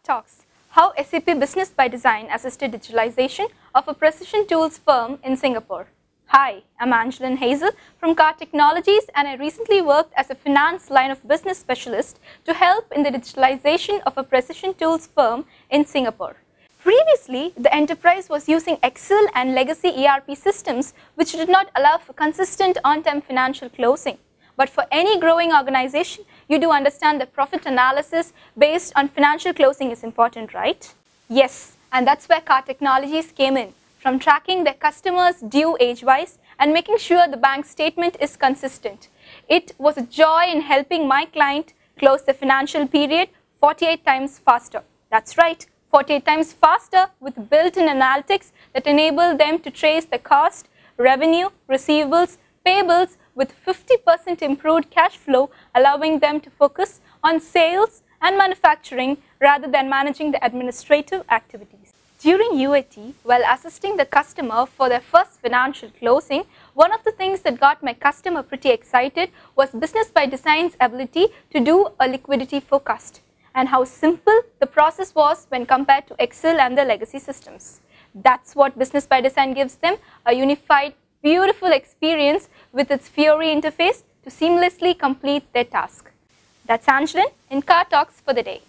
Talks, how SAP Business ByDesign assisted digitalization of a precision tools firm in Singapore. Hi, I'm Angeline Hazel from Kaar Technologies, and I recently worked as a finance line of business specialist to help in the digitalization of a precision tools firm in Singapore. Previously, the enterprise was using Excel and legacy ERP systems which did not allow for consistent on-time financial closing. But for any growing organization, you do understand that profit analysis based on financial closing is important, right? Yes, and that's where Kaar Technologies came in, from tracking their customers' due age-wise and making sure the bank statement is consistent. It was a joy in helping my client close the financial period 48 times faster. That's right, 48 times faster with built-in analytics that enable them to trace the cost, revenue, receivables, payables with 50% improved cash flow, allowing them to focus on sales and manufacturing rather than managing the administrative activities. During UAT, while assisting the customer for their first financial closing, one of the things that got my customer pretty excited was Business ByDesign's ability to do a liquidity forecast and how simple the process was when compared to Excel and the legacy systems. That's what Business ByDesign gives them, a unified, beautiful experience with its Fiori interface to seamlessly complete their task. That's Angeline in Kaar Talks for the day.